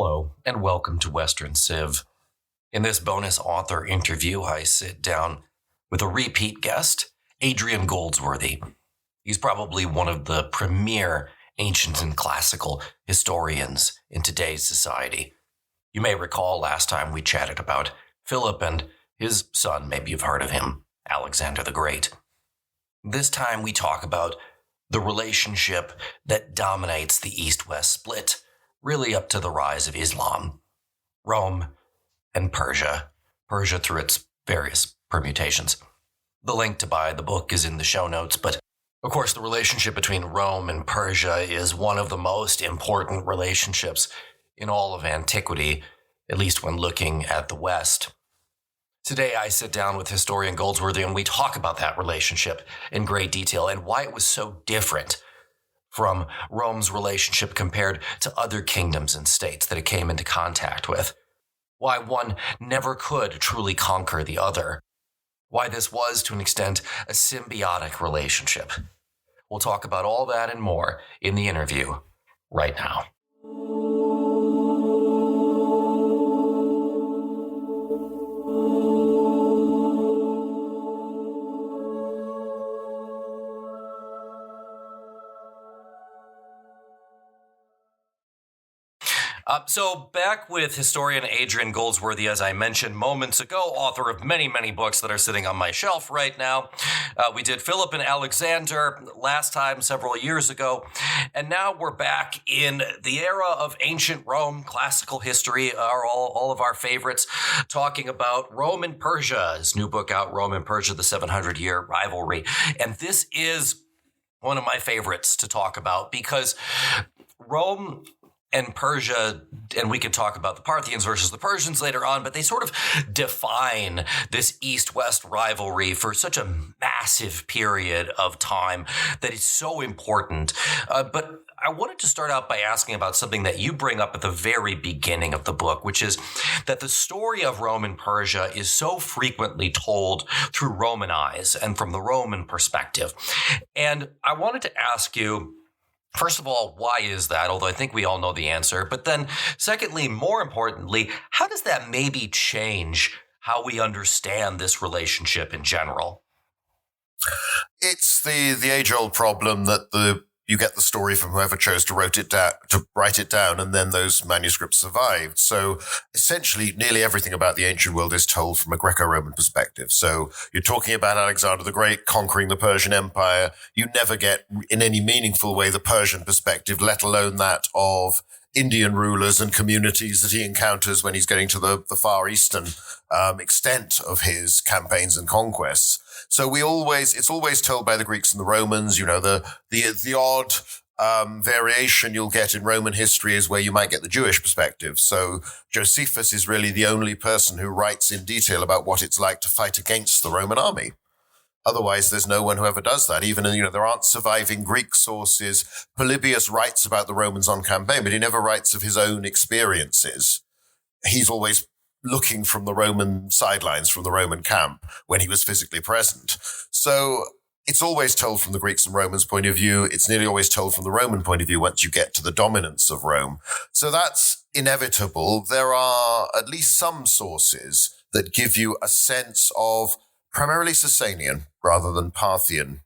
Hello, and welcome to Western Civ. In this bonus author interview, I sit down with a repeat guest, Adrian Goldsworthy. He's probably one of the premier ancient and classical historians in today's society. You may recall last time we chatted about Philip and his son, maybe you've heard of him, Alexander the Great. This time we talk about the relationship that dominates the East-West split, really up to the rise of Islam. Rome and Persia. Persia through its various permutations. The link to buy the book is in the show notes, but of course the relationship between Rome and Persia is one of the most important relationships in all of antiquity, at least when looking at the West. Today I sit down with historian Goldsworthy and we talk about that relationship in great detail and why it was so different from Rome's relationship compared to other kingdoms and states that it came into contact with. Why one never could truly conquer the other. Why this was, to an extent, a symbiotic relationship. We'll talk about all that and more in the interview right now. So back with historian Adrian Goldsworthy, as I mentioned moments ago, author of many, many books that are sitting on my shelf right now. We did Philip and Alexander last time several years ago, and now we're back in the era of ancient Rome, classical history, are all of our favorites, talking about Rome and Persia, his new book out, Rome and Persia, the 700 Year Rivalry. And this is one of my favorites to talk about because Rome and Persia, and we can talk about the Parthians versus the Persians later on, but they sort of define this East-West rivalry for such a massive period of time that is so important. But I wanted to start out by asking about something that you bring up at the very beginning of the book, which is that the story of Rome and Persia is so frequently told through Roman eyes and from the Roman perspective. And I wanted to ask you, first of all, why is that? Although I think we all know the answer. But then secondly, more importantly, how does that maybe change how we understand this relationship in general? It's the age-old problem that you get the story from whoever chose to write it down, and then those manuscripts survived. So essentially, nearly everything about the ancient world is told from a Greco-Roman perspective. So you're talking about Alexander the Great conquering the Persian Empire. You never get, in any meaningful way, the Persian perspective, let alone that of Indian rulers and communities that he encounters when he's getting to the Far Eastern extent of his campaigns and conquests. So it's always told by the Greeks and the Romans. You know, the odd variation you'll get in Roman history is where you might get the Jewish perspective. So Josephus is really the only person who writes in detail about what it's like to fight against the Roman army. Otherwise, there's no one who ever does that. Even, there aren't surviving Greek sources. Polybius writes about the Romans on campaign, but he never writes of his own experiences. He's always looking from the Roman sidelines, from the Roman camp, when he was physically present. So it's always told from the Greeks and Romans' point of view. It's nearly always told from the Roman point of view once you get to the dominance of Rome. So that's inevitable. There are at least some sources that give you a sense of primarily Sasanian rather than Parthian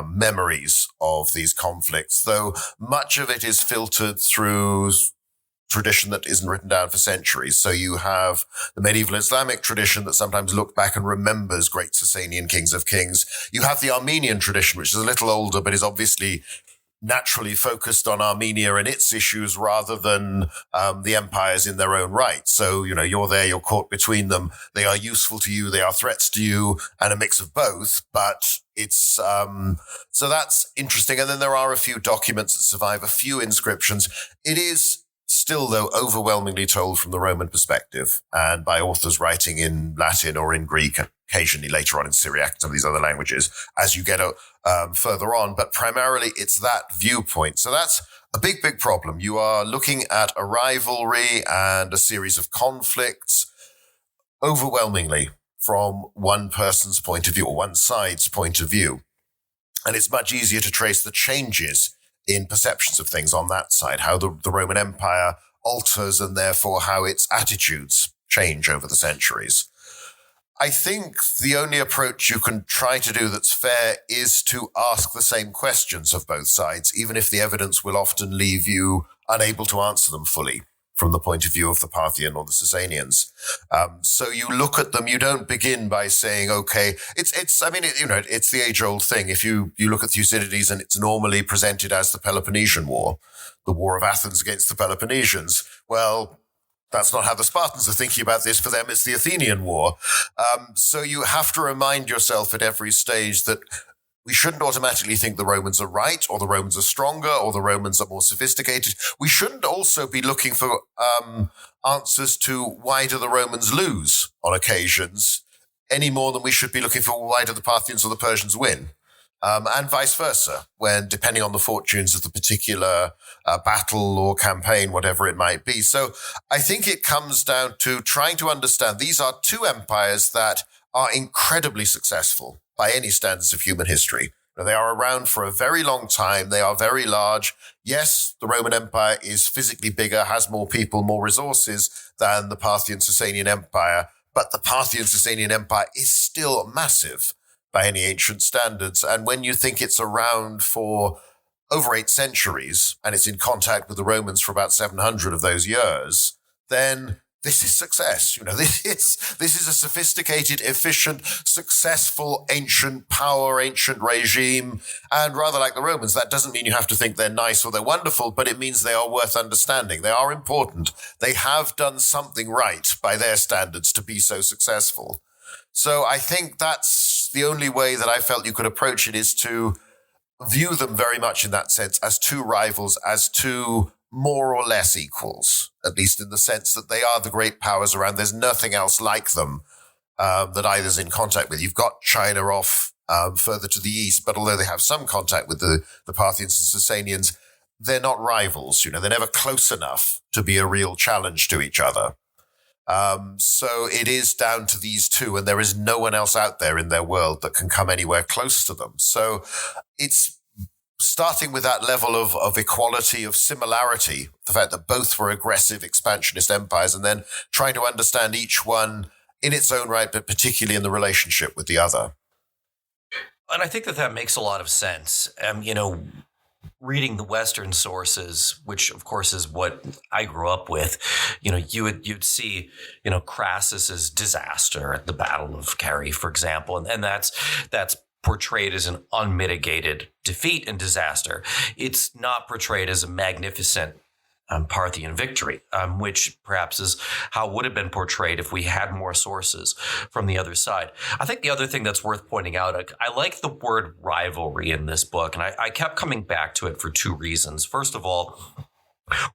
memories of these conflicts, though much of it is filtered through tradition that isn't written down for centuries. So you have the medieval Islamic tradition that sometimes looks back and remembers great Sasanian kings of kings. You have the Armenian tradition, which is a little older, but is obviously naturally focused on Armenia and its issues rather than the empires in their own right. So, you're there, you're caught between them. They are useful to you, they are threats to you, and a mix of both. But it's so that's interesting. And then there are a few documents that survive, a few inscriptions. It is still, though, overwhelmingly told from the Roman perspective and by authors writing in Latin or in Greek, occasionally later on in Syriac and some of these other languages as you get further on. But primarily, it's that viewpoint. So that's a big, big problem. You are looking at a rivalry and a series of conflicts overwhelmingly from one person's point of view or one side's point of view. And it's much easier to trace the changes in perceptions of things on that side, how the Roman Empire alters and therefore how its attitudes change over the centuries. I think the only approach you can try to do that's fair is to ask the same questions of both sides, even if the evidence will often leave you unable to answer them fully from the point of view of the Parthian or the Sasanians. So you look at them, you don't begin by saying, okay, it's the age-old thing. If you look at Thucydides and it's normally presented as the Peloponnesian War, the War of Athens against the Peloponnesians, well, that's not how the Spartans are thinking about this. For them, it's the Athenian War. So you have to remind yourself at every stage that we shouldn't automatically think the Romans are right, or the Romans are stronger, or the Romans are more sophisticated. We shouldn't also be looking for answers to why do the Romans lose on occasions, any more than we should be looking for why do the Parthians or the Persians win. And vice versa, when depending on the fortunes of the particular battle or campaign, whatever it might be. So I think it comes down to trying to understand these are two empires that are incredibly successful by any standards of human history. They are around for a very long time. They are very large. Yes, the Roman Empire is physically bigger, has more people, more resources than the Parthian-Sasanian Empire, but the Parthian-Sasanian Empire is still massive by any ancient standards. And when you think it's around for over 8 centuries and it's in contact with the Romans for about 700 of those years, then this is success. This is a sophisticated, efficient, successful, ancient power, ancient regime. And rather like the Romans, that doesn't mean you have to think they're nice or they're wonderful, but it means they are worth understanding. They are important. They have done something right by their standards to be so successful. So I think that's the only way that I felt you could approach it, is to view them very much in that sense as two rivals, as two more or less equals, at least in the sense that they are the great powers around. There's nothing else like them that either's in contact with. You've got China off further to the east, but although they have some contact with the Parthians and Sasanians, they're not rivals. They're never close enough to be a real challenge to each other. So it is down to these two, and there is no one else out there in their world that can come anywhere close to them. So it's starting with that level of equality, of similarity, the fact that both were aggressive expansionist empires, and then trying to understand each one in its own right, but particularly in the relationship with the other. And I think that makes a lot of sense. Reading the Western sources, which of course is what I grew up with, you'd see, Crassus's disaster at the Battle of Carrhae, for example, and that's portrayed as an unmitigated defeat and disaster. It's not portrayed as a magnificent Parthian victory, which perhaps is how it would have been portrayed if we had more sources from the other side. I think the other thing that's worth pointing out, I like the word rivalry in this book, and I kept coming back to it for 2 reasons. First of all,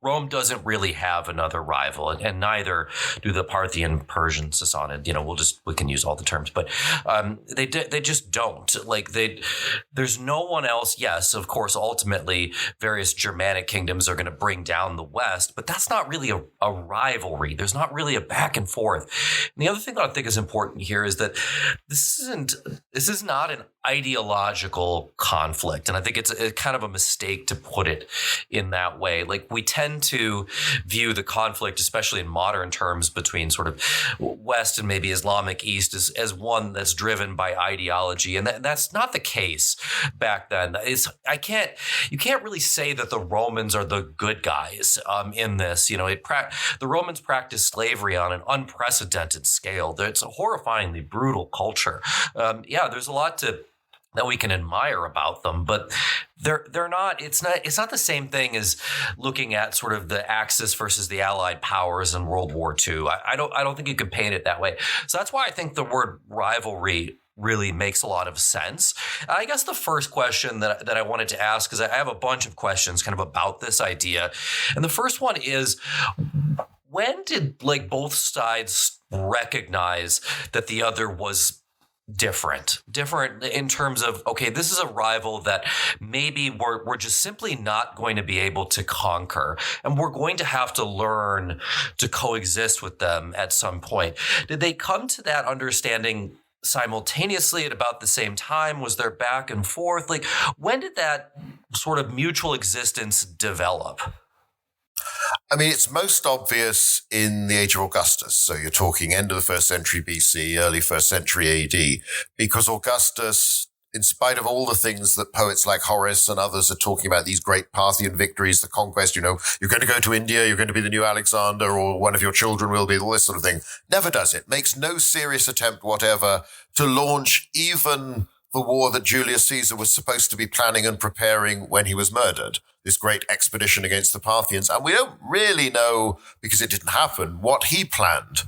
Rome doesn't really have another rival, and neither do the Parthian, Persian, Sassanid. We can use all the terms, but they just don't. There's no one else. Yes, of course, ultimately, various Germanic kingdoms are going to bring down the West, but that's not really a rivalry. There's not really a back and forth. And the other thing that I think is important here is that this is not an ideological conflict, and I think it's a kind of a mistake to put it in that way. We tend to view the conflict, especially in modern terms, between sort of West and maybe Islamic East as one that's driven by ideology. And that's not the case back then. You can't really say that the Romans are the good guys in this. The Romans practiced slavery on an unprecedented scale. It's a horrifyingly brutal culture. There's a lot that we can admire about them, but they're not. It's not the same thing as looking at sort of the Axis versus the Allied powers in World War II. I don't think you can paint it that way. So that's why I think the word rivalry really makes a lot of sense. I guess the first question that I wanted to ask, because I have a bunch of questions kind of about this idea, and the first one is, when did both sides recognize that the other was different in terms of, okay, this is a rival that maybe we're just simply not going to be able to conquer, and we're going to have to learn to coexist with them at some point? Did they come to that understanding simultaneously at about the same time? Was there back and forth? When did that sort of mutual existence develop? I mean, it's most obvious in the Age of Augustus. So you're talking end of the 1st century BC, early 1st century AD, because Augustus, in spite of all the things that poets like Horace and others are talking about, these great Parthian victories, the conquest, you're going to go to India, you're going to be the new Alexander, or one of your children will be, all this sort of thing, never does it. Makes no serious attempt whatever to launch even the war that Julius Caesar was supposed to be planning and preparing when he was murdered, this great expedition against the Parthians. And we don't really know, because it didn't happen, what he planned.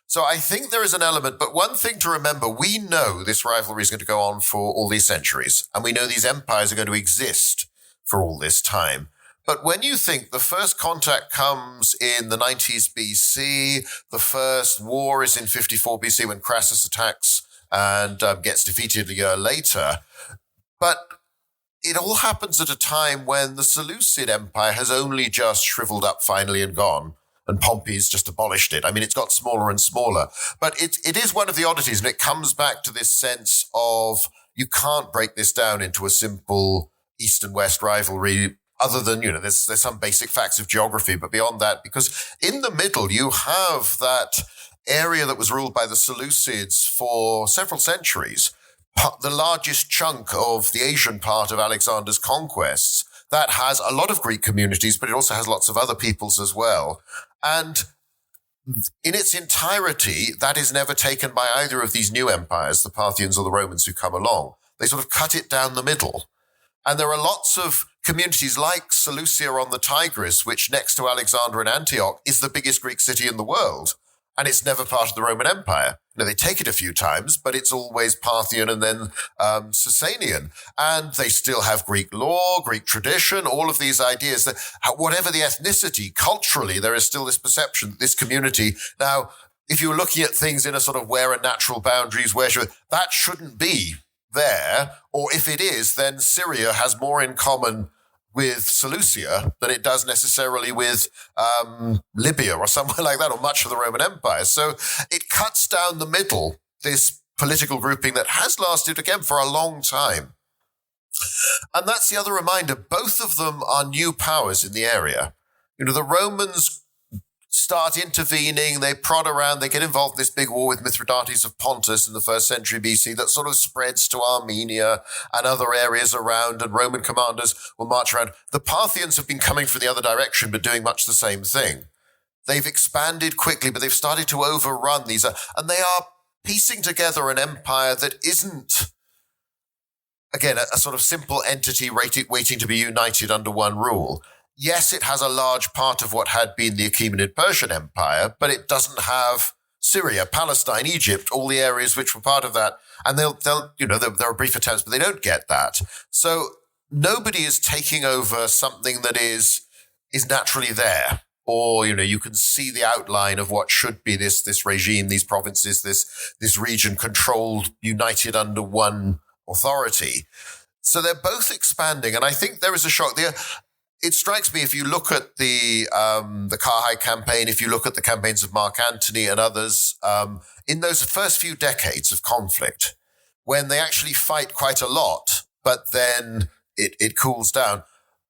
So I think there is an element, but one thing to remember, we know this rivalry is going to go on for all these centuries, and we know these empires are going to exist for all this time. But when you think the first contact comes in the 90s BC, the first war is in 54 BC when Crassus attacks and gets defeated a year later. But it all happens at a time when the Seleucid Empire has only just shriveled up finally and gone, and Pompey's just abolished it. I mean, it's got smaller and smaller. But it is one of the oddities, and it comes back to this sense of you can't break this down into a simple East and West rivalry, other than, there's some basic facts of geography, but beyond that, because in the middle you have that area that was ruled by the Seleucids for several centuries, the largest chunk of the Asian part of Alexander's conquests, that has a lot of Greek communities, but it also has lots of other peoples as well. And in its entirety, that is never taken by either of these new empires, the Parthians or the Romans who come along. They sort of cut it down the middle. And there are lots of communities like Seleucia on the Tigris, which next to Alexandria and Antioch is the biggest Greek city in the world. And it's never part of the Roman Empire. They take it a few times, but it's always Parthian and then Sasanian. And they still have Greek law, Greek tradition, all of these ideas that whatever the ethnicity, culturally, there is still this perception that this community. Now, if you're looking at things in a sort of where are natural boundaries, that shouldn't be there. Or if it is, then Syria has more in common with Seleucia than it does necessarily with Libya or somewhere like that, or much of the Roman Empire. So it cuts down the middle, this political grouping that has lasted, again, for a long time. And that's the other reminder. Both of them are new powers in the area. The Romans start intervening, they prod around, they get involved in this big war with Mithridates of Pontus in the 1st century BC that sort of spreads to Armenia and other areas around, and Roman commanders will march around. The Parthians have been coming from the other direction, but doing much the same thing. They've expanded quickly, but they've started to overrun these, and they are piecing together an empire that isn't, again, a sort of simple entity waiting to be united under one rule. Yes, it has a large part of what had been the Achaemenid Persian Empire, but it doesn't have Syria, Palestine, Egypt, all the areas which were part of that. And there are brief attempts, but they don't get that. So nobody is taking over something that is naturally there. Or, you can see the outline of what should be this regime, these provinces, this region controlled, united under one authority. So they're both expanding. And I think there is a shock there. It strikes me, if you look at the Carhide campaign, if you look at the campaigns of Mark Antony and others, in those first few decades of conflict, when they actually fight quite a lot, but then it cools down,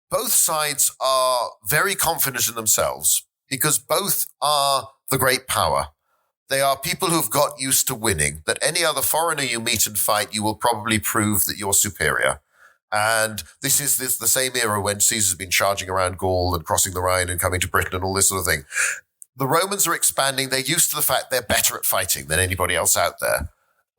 both sides are very confident in themselves because both are the great power. They are people who've got used to winning, that any other foreigner you meet and fight, you will probably prove that you're superior. And this is the same era when Caesar's been charging around Gaul and crossing the Rhine and coming to Britain and all this sort of thing. The Romans are expanding. They're used to the fact they're better at fighting than anybody else out there.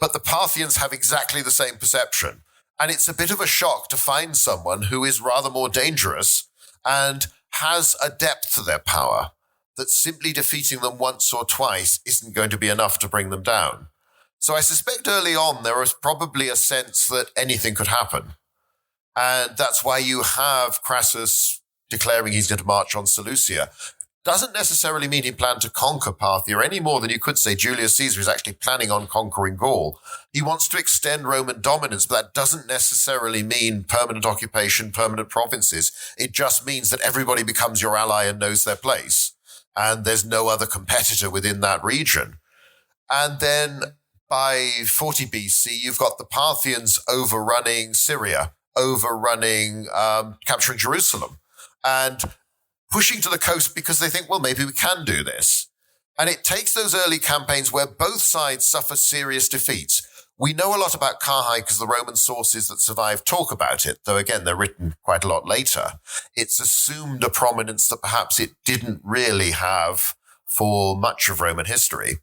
But the Parthians have exactly the same perception. And it's a bit of a shock to find someone who is rather more dangerous and has a depth to their power that simply defeating them once or twice isn't going to be enough to bring them down. So I suspect early on there was probably a sense that anything could happen. And that's why you have Crassus declaring he's going to march on Seleucia. Doesn't necessarily mean he planned to conquer Parthia any more than you could say Julius Caesar is actually planning on conquering Gaul. He wants to extend Roman dominance, but that doesn't necessarily mean permanent occupation, permanent provinces. It just means that everybody becomes your ally and knows their place. And there's no other competitor within that region. And then by 40 BC, you've got the Parthians overrunning Syria, capturing Jerusalem. And pushing to the coast because they think, well, maybe we can do this. And it takes those early campaigns where both sides suffer serious defeats. We know a lot about Carrhae because the Roman sources that survive talk about it, though again, they're written quite a lot later. It's assumed a prominence that perhaps it didn't really have for much of Roman history.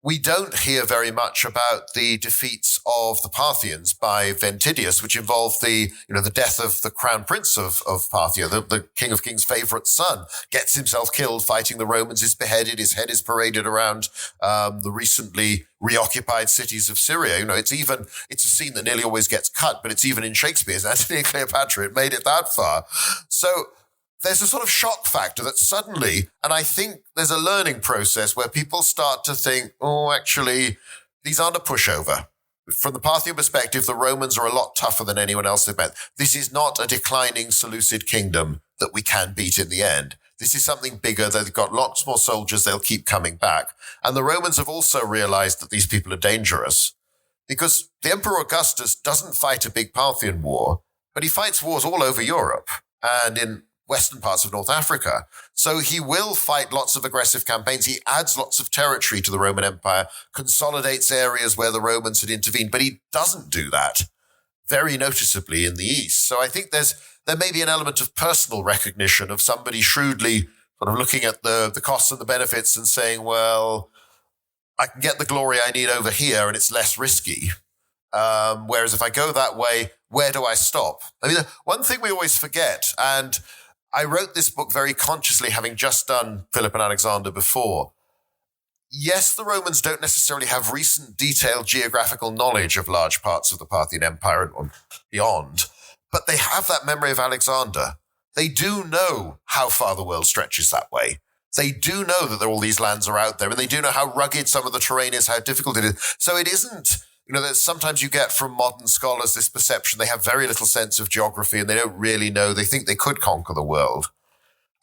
We don't hear very much about the defeats of the Parthians by Ventidius, which involved the death of the crown prince of Parthia, the king of kings' favorite son, gets himself killed fighting the Romans, is beheaded, his head is paraded around the recently reoccupied cities of Syria. It's a scene that nearly always gets cut, but it's even in Shakespeare's Antony and Cleopatra. It made it that far. So there's a sort of shock factor that suddenly, and I think there's a learning process where people start to think, oh, actually, these aren't a pushover. From the Parthian perspective, the Romans are a lot tougher than anyone else they've met. This is not a declining Seleucid kingdom that we can beat in the end. This is something bigger. They've got lots more soldiers. They'll keep coming back. And the Romans have also realized that these people are dangerous because the Emperor Augustus doesn't fight a big Parthian war, but he fights wars all over Europe and in western parts of North Africa. So he will fight lots of aggressive campaigns. He adds lots of territory to the Roman Empire, consolidates areas where the Romans had intervened, but he doesn't do that very noticeably in the East. So I think there may be an element of personal recognition of somebody shrewdly sort of looking at the costs and the benefits and saying, well, I can get the glory I need over here and it's less risky. Whereas if I go that way, where do I stop? I mean, one thing we always forget, and I wrote this book very consciously, having just done Philip and Alexander before. Yes, the Romans don't necessarily have recent detailed geographical knowledge of large parts of the Parthian Empire and beyond, but they have that memory of Alexander. They do know how far the world stretches that way. They do know that all these lands are out there, and they do know how rugged some of the terrain is, how difficult it is. So it isn't, that sometimes you get from modern scholars this perception they have very little sense of geography and they don't really know. They think they could conquer the world.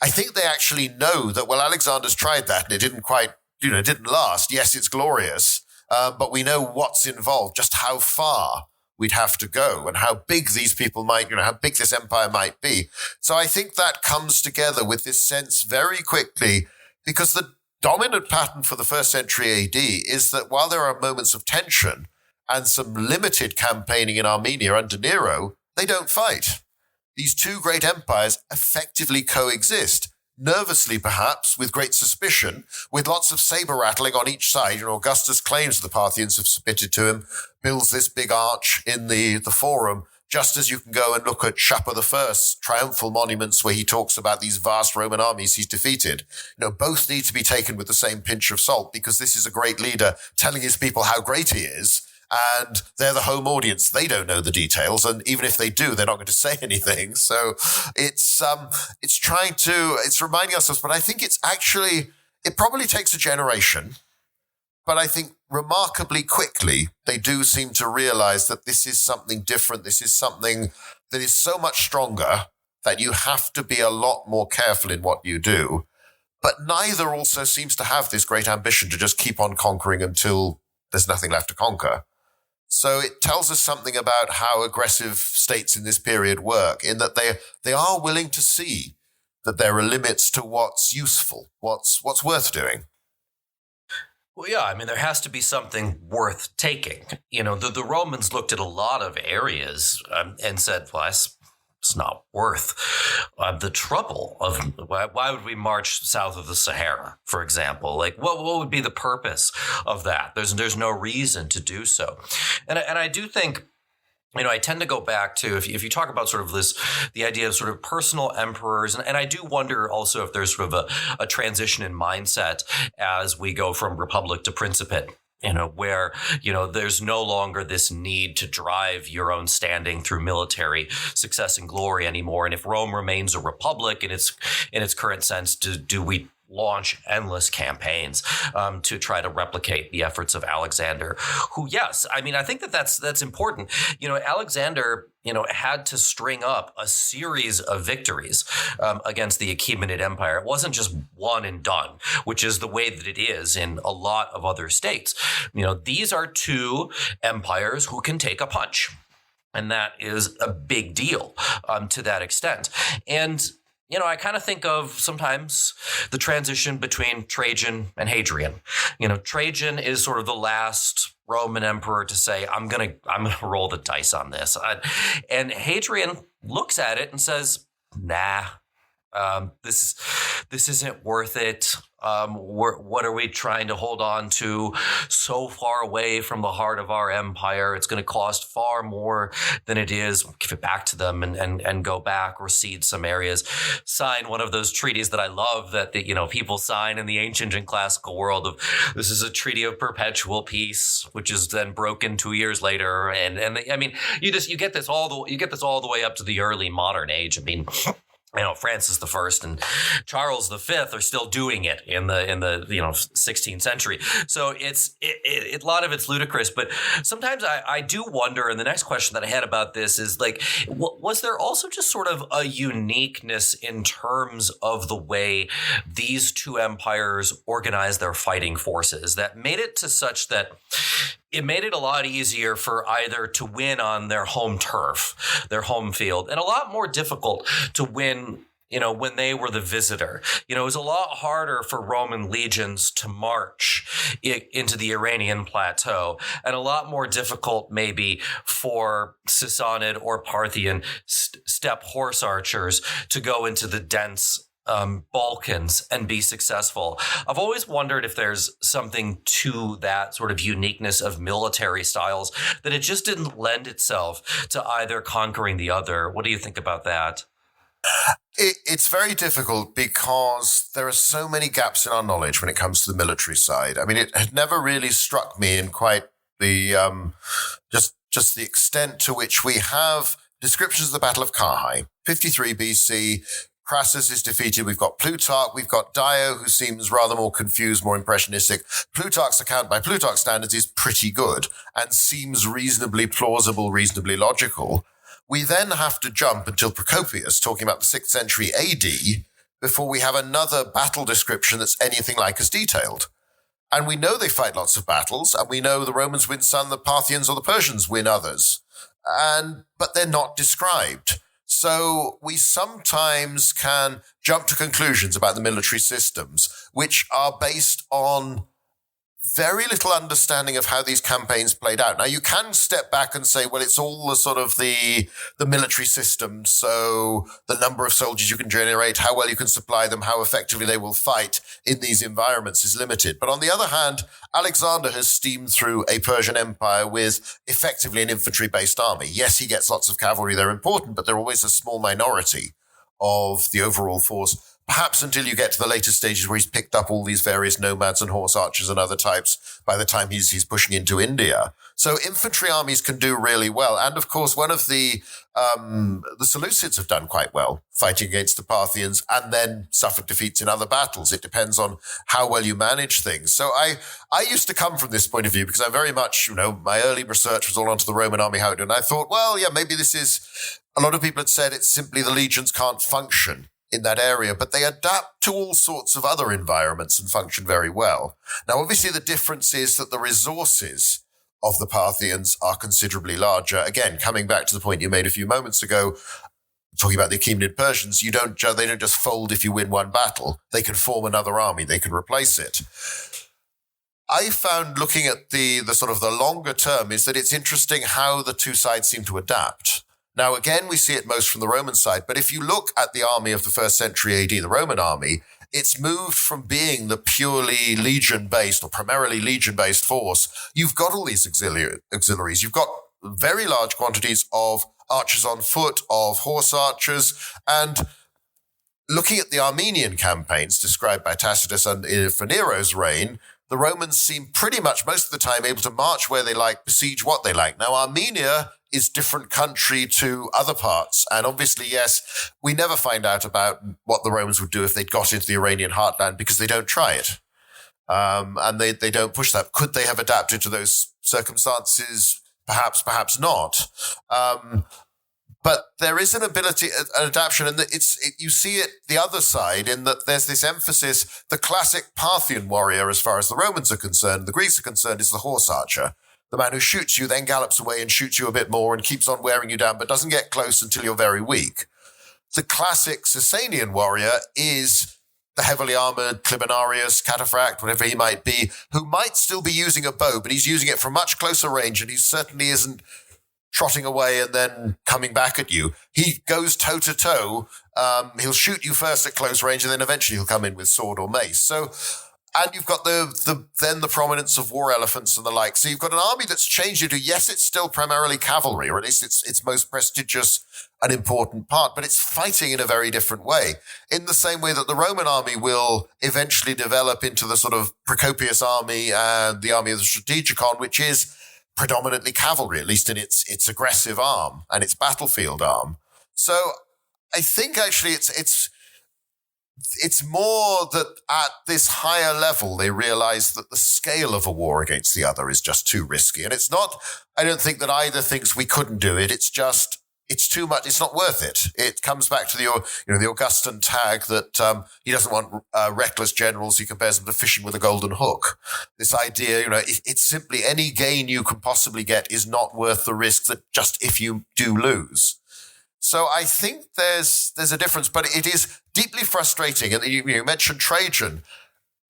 I think they actually know that, well, Alexander's tried that and it didn't quite, it didn't last. Yes, it's glorious, but we know what's involved, just how far we'd have to go and how big these people might, how big this empire might be. So I think that comes together with this sense very quickly, because the dominant pattern for the first century AD is that while there are moments of tension and some limited campaigning in Armenia under Nero, they don't fight. These two great empires effectively coexist, nervously perhaps, with great suspicion, with lots of saber rattling on each side. Augustus claims the Parthians have submitted to him, builds this big arch in the forum, just as you can go and look at Shapur I's triumphal monuments where he talks about these vast Roman armies he's defeated. Both need to be taken with the same pinch of salt, because this is a great leader telling his people how great he is. And they're the home audience. They don't know the details. And even if they do, they're not going to say anything. So it's reminding ourselves, but I think it probably takes a generation. But I think remarkably quickly, they do seem to realize that this is something different. This is something that is so much stronger that you have to be a lot more careful in what you do. But neither also seems to have this great ambition to just keep on conquering until there's nothing left to conquer. So it tells us something about how aggressive states in this period work, in that they are willing to see that there are limits to what's useful, what's worth doing. Well, yeah, I mean, there has to be something worth taking. The Romans looked at a lot of areas and said, well, it's not worth the trouble of why would we march south of the Sahara, for example? Like, what would be the purpose of that? There's no reason to do so. And I do think, I tend to go back to, if you talk about sort of the idea of sort of personal emperors, and I do wonder also if there's sort of a transition in mindset as we go from republic to principate. Where, there's no longer this need to drive your own standing through military success and glory anymore. And if Rome remains a republic in its current sense, do we launch endless campaigns to try to replicate the efforts of Alexander, who, yes, I mean, I think that's important. Alexander, had to string up a series of victories against the Achaemenid Empire. It wasn't just one and done, which is the way that it is in a lot of other states. These are two empires who can take a punch. And that is a big deal to that extent. And I kind of think of sometimes the transition between Trajan and Hadrian. Trajan is sort of the last Roman emperor to say, I'm gonna roll the dice on this. And Hadrian looks at it and says, nah, this isn't worth it. What are we trying to hold on to so far away from the heart of our empire? It's going to cost far more than it is. Give it back to them and go back or cede some areas. Sign one of those treaties that I love that people sign in the ancient and classical world of this is a treaty of perpetual peace, which is then broken 2 years later. And I mean, you get this all the way up to the early modern age. I mean, Francis I and Charles V are still doing it in the 16th century. So a lot of it's ludicrous, but sometimes I do wonder. And the next question that I had about this is like, was there also just sort of a uniqueness in terms of the way these two empires organized their fighting forces that made it to such that it made it a lot easier for either to win on their home turf, their home field, and a lot more difficult to win, when they were the visitor. It was a lot harder for Roman legions to march into the Iranian plateau, and a lot more difficult maybe for Sassanid or Parthian steppe horse archers to go into the dense Balkans and be successful. I've always wondered if there's something to that sort of uniqueness of military styles that it just didn't lend itself to either conquering the other. What do you think about that? It's very difficult because there are so many gaps in our knowledge when it comes to the military side. I mean, it had never really struck me in quite the just the extent to which we have descriptions of the Battle of Carrhae, 53 BC. Crassus is defeated. We've got Plutarch. We've got Dio, who seems rather more confused, more impressionistic. Plutarch's account, by Plutarch's standards, is pretty good and seems reasonably plausible, reasonably logical. We then have to jump until Procopius, talking about the 6th century AD, before we have another battle description that's anything like as detailed. And we know they fight lots of battles, and we know the Romans win some, the Parthians or the Persians win others. But they're not described. So we sometimes can jump to conclusions about the military systems, which are based on very little understanding of how these campaigns played out. Now, you can step back and say, well, it's all the sort of the military system. So the number of soldiers you can generate, how well you can supply them, how effectively they will fight in these environments is limited. But on the other hand, Alexander has steamed through a Persian empire with effectively an infantry-based army. Yes, he gets lots of cavalry. They're important, but they're always a small minority of the overall force. Perhaps until you get to the later stages where he's picked up all these various nomads and horse archers and other types by the time he's pushing into India. So infantry armies can do really well. And of course, one of the Seleucids have done quite well fighting against the Parthians and then suffered defeats in other battles. It depends on how well you manage things. So I used to come from this point of view because I very much, my early research was all onto the Roman army, how it did. And I thought, well, yeah, maybe this is, a lot of people had said it's simply the legions can't function in that area, but they adapt to all sorts of other environments and function very well. Now, obviously, the difference is that the resources of the Parthians are considerably larger. Again, coming back to the point you made a few moments ago, talking about the Achaemenid Persians, they don't just fold if you win one battle. They can form another army. They can replace it. I found looking at the sort of the longer term is that it's interesting how the two sides seem to adapt. Now, again, we see it most from the Roman side, but if you look at the army of the 1st century AD, the Roman army, it's moved from being the purely legion-based or primarily legion-based force. You've got all these auxiliaries. You've got very large quantities of archers on foot, of horse archers, and looking at the Armenian campaigns described by Tacitus and for Nero's reign, the Romans seem pretty much most of the time able to march where they like, besiege what they like. Now, Armenia is different country to other parts. And obviously, yes, we never find out about what the Romans would do if they'd got into the Iranian heartland because they don't try it. And they don't push that. Could they have adapted to those circumstances? Perhaps, perhaps not. But there is an ability, an adaptation, and you see it the other side in that there's this emphasis. The classic Parthian warrior, as far as the Romans are concerned, the Greeks are concerned, is the horse archer. The man who shoots you, then gallops away and shoots you a bit more and keeps on wearing you down, but doesn't get close until you're very weak. the classic Sasanian warrior is the heavily armored Clibinarius, cataphract, whatever he might be, who might still be using a bow, but he's using it from much closer range, and he certainly isn't trotting away and then coming back at you. He goes toe-to-toe. He'll shoot you first at close range, and then eventually he'll come in with sword or mace. So, and you've got the prominence of war elephants and the like. So you've got an army that's changed into, yes, it's still primarily cavalry, or at least its most prestigious and important part, but it's fighting in a very different way. In the same way that the Roman army will eventually develop into the sort of Procopius army and the army of the Strategicon, which is predominantly cavalry, at least in its aggressive arm and its battlefield arm. So I think actually it's more that at this higher level, they realize that the scale of a war against the other is just too risky. And it's not, I don't think that either thinks we couldn't do it. It's just, it's too much. It's not worth it. It comes back to the Augustan tag that he doesn't want reckless generals. He compares them to fishing with a golden hook. This idea, it's simply any gain you can possibly get is not worth the risk that just if you do lose. So I think there's a difference, but it is deeply frustrating. And you mentioned Trajan.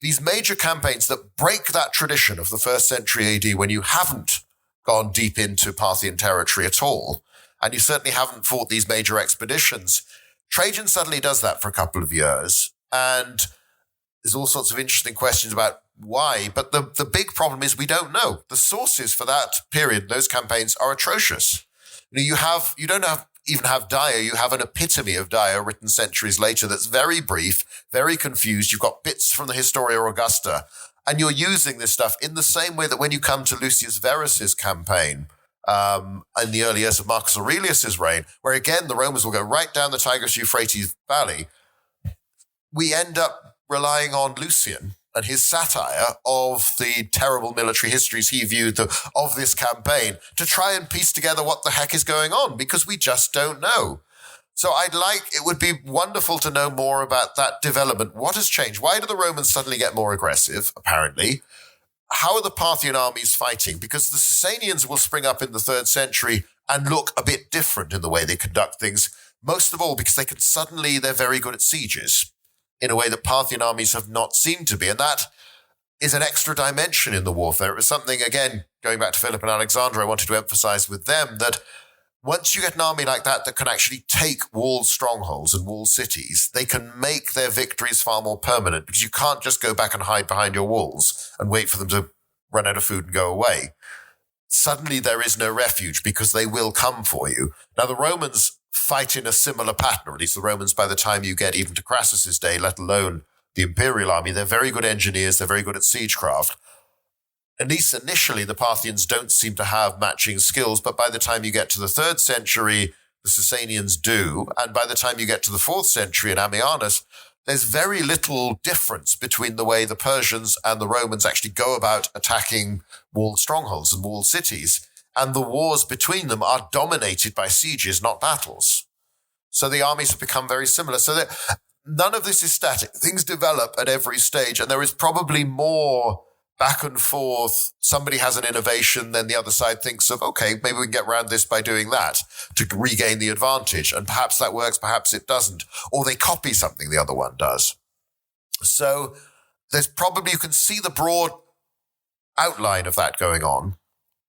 These major campaigns that break that tradition of the first century AD, when you haven't gone deep into Parthian territory at all, and you certainly haven't fought these major expeditions. Trajan suddenly does that for a couple of years, and there's all sorts of interesting questions about why, but the big problem is we don't know. The sources for that period, those campaigns, are atrocious. You don't even have Dio, you have an epitome of Dio written centuries later that's very brief, very confused. You've got bits from the Historia Augusta, and you're using this stuff in the same way that when you come to Lucius Verus's campaign, in the early years of Marcus Aurelius's reign, where again the Romans will go right down the Tigris-Euphrates valley, we end up relying on Lucian and his satire of the terrible military histories he viewed of this campaign to try and piece together what the heck is going on, because we just don't know. So it would be wonderful to know more about that development. What has changed? Why do the Romans suddenly get more aggressive, apparently? How are the Parthian armies fighting? Because the Sasanians will spring up in the 3rd century and look a bit different in the way they conduct things, most of all because they're very good at sieges in a way that Parthian armies have not seemed to be. And that is an extra dimension in the warfare. It was something, again, going back to Philip and Alexander, I wanted to emphasize with them that once you get an army like that can actually take walled strongholds and walled cities, they can make their victories far more permanent, because you can't just go back and hide behind your walls and wait for them to run out of food and go away. Suddenly there is no refuge because they will come for you. Now the Romans fight in a similar pattern, or at least the Romans by the time you get even to Crassus's day, let alone the imperial army, they're very good engineers, they're very good at siegecraft. At least initially, the Parthians don't seem to have matching skills, but by the time you get to the 3rd century, the Sasanians do, and by the time you get to the 4th century in Ammianus, there's very little difference between the way the Persians and the Romans actually go about attacking walled strongholds and walled cities, and the wars between them are dominated by sieges, not battles. So the armies have become very similar. So that none of this is static. Things develop at every stage, and there is probably more back and forth. Somebody has an innovation, then the other side thinks of, okay, maybe we can get around this by doing that to regain the advantage. And perhaps that works, perhaps it doesn't. Or they copy something the other one does. So there's probably, you can see the broad outline of that going on,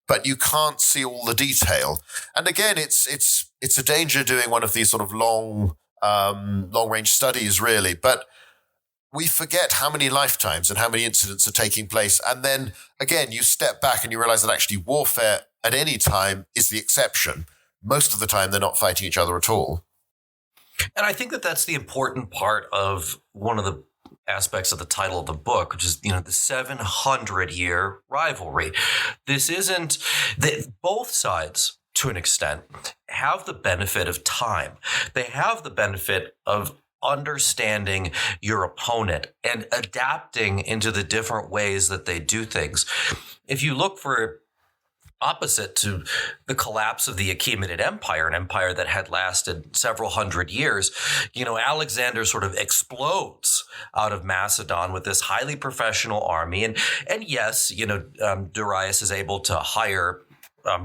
but you can't see all the detail. And again, it's a danger doing one of these sort of long range studies, really. But we forget how many lifetimes and how many incidents are taking place. And then, again, you step back and you realize that actually warfare at any time is the exception. Most of the time, they're not fighting each other at all. And I think that that's the important part of one of the aspects of the title of the book, which is, the 700 Year Rivalry. This isn't that both sides, to an extent, have the benefit of time. They have the benefit of understanding your opponent and adapting into the different ways that they do things. If you look for opposite to the collapse of the Achaemenid Empire, an empire that had lasted several hundred years, Alexander sort of explodes out of Macedon with this highly professional army. And yes, Darius is able to hire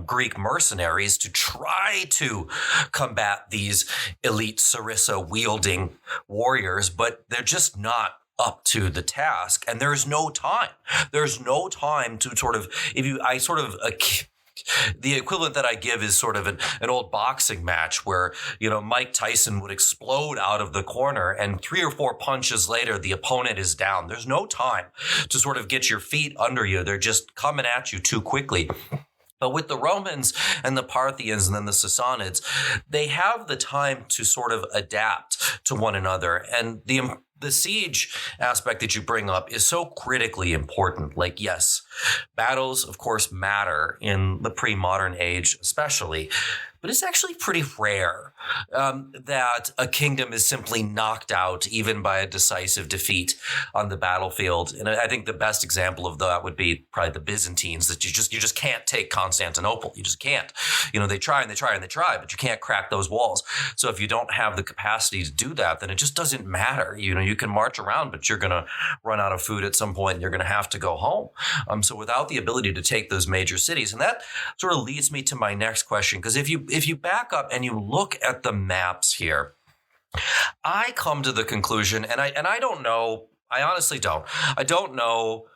Greek mercenaries to try to combat these elite sarissa wielding warriors, but they're just not up to the task, and there's no time. There's no time to sort of, the equivalent that I give is sort of an old boxing match where, Mike Tyson would explode out of the corner and 3 or 4 punches later, the opponent is down. There's no time to sort of get your feet under you. They're just coming at you too quickly. But with the Romans and the Parthians and then the Sassanids, they have the time to sort of adapt to one another. And the siege aspect that you bring up is so critically important. Like, yes, battles, of course, matter in the pre-modern age, especially. But it's actually pretty rare that a kingdom is simply knocked out even by a decisive defeat on the battlefield. And I think the best example of that would be probably the Byzantines, that you just can't take Constantinople. You just can't. They try and they try and they try, but you can't crack those walls. So if you don't have the capacity to do that, then it just doesn't matter. You can march around, but you're going to run out of food at some point and you're going to have to go home. So without the ability to take those major cities, and that sort of leads me to my next question, because if you back up and you look at the maps here, I come to the conclusion, and I don't know, I honestly don't. I don't know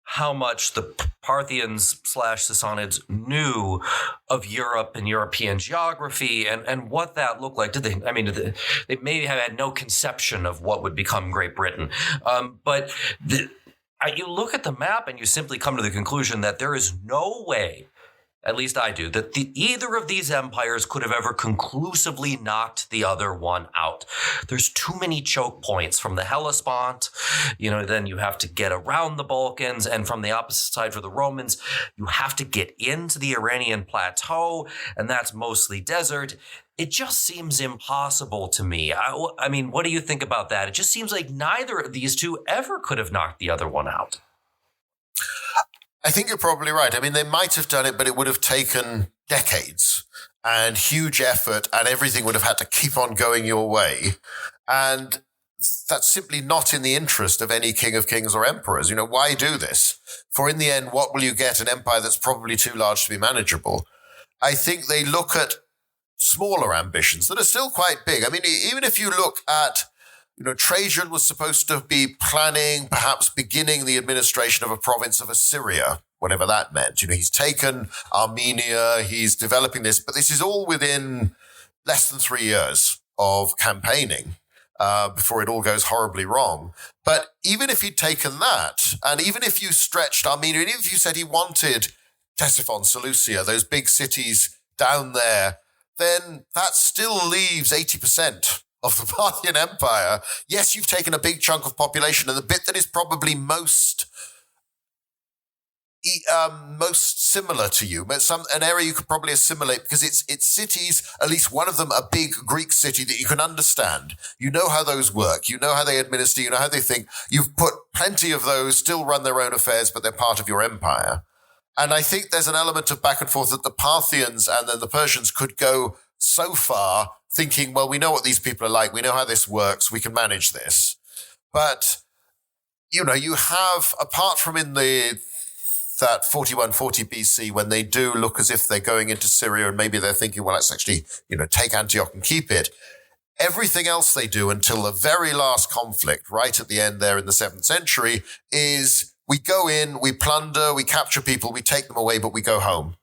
how much the Parthians / Sassanids knew of Europe and European geography and what that looked like. They maybe have had no conception of what would become Great Britain. But you look at the map and you simply come to the conclusion that there is no way, at least I do, that either of these empires could have ever conclusively knocked the other one out. There's too many choke points from the Hellespont. Then you have to get around the Balkans, and from the opposite side for the Romans, you have to get into the Iranian plateau, and that's mostly desert. It just seems impossible to me. I mean, what do you think about that? It just seems like neither of these two ever could have knocked the other one out. I think you're probably right. I mean, they might have done it, but it would have taken decades and huge effort, and everything would have had to keep on going your way. And that's simply not in the interest of any king of kings or emperors. Why do this? For in the end, what will you get? An empire that's probably too large to be manageable. I think they look at smaller ambitions that are still quite big. I mean, even if you look at, Trajan was supposed to be planning, perhaps beginning the administration of a province of Assyria, whatever that meant. He's taken Armenia, he's developing this, but this is all within less than 3 years of campaigning before it all goes horribly wrong. But even if he'd taken that, and even if you stretched Armenia, and even if you said he wanted Ctesiphon, Seleucia, those big cities down there, then that still leaves 80% of the Parthian Empire. Yes, you've taken a big chunk of population, and the bit that is probably most similar to you, an area you could probably assimilate because it's cities, at least one of them a big Greek city that you can understand. You know how those work. You know how they administer. You know how they think. You've put plenty of those, still run their own affairs, but they're part of your empire. And I think there's an element of back and forth that the Parthians and then the Persians could go so far thinking, well, we know what these people are like. We know how this works. We can manage this. But, you have, apart from in that 4140 BC, when they do look as if they're going into Syria and maybe they're thinking, well, let's actually, take Antioch and keep it. Everything else they do until the very last conflict, right at the end there in the 7th century, is we go in, we plunder, we capture people, we take them away, but we go home.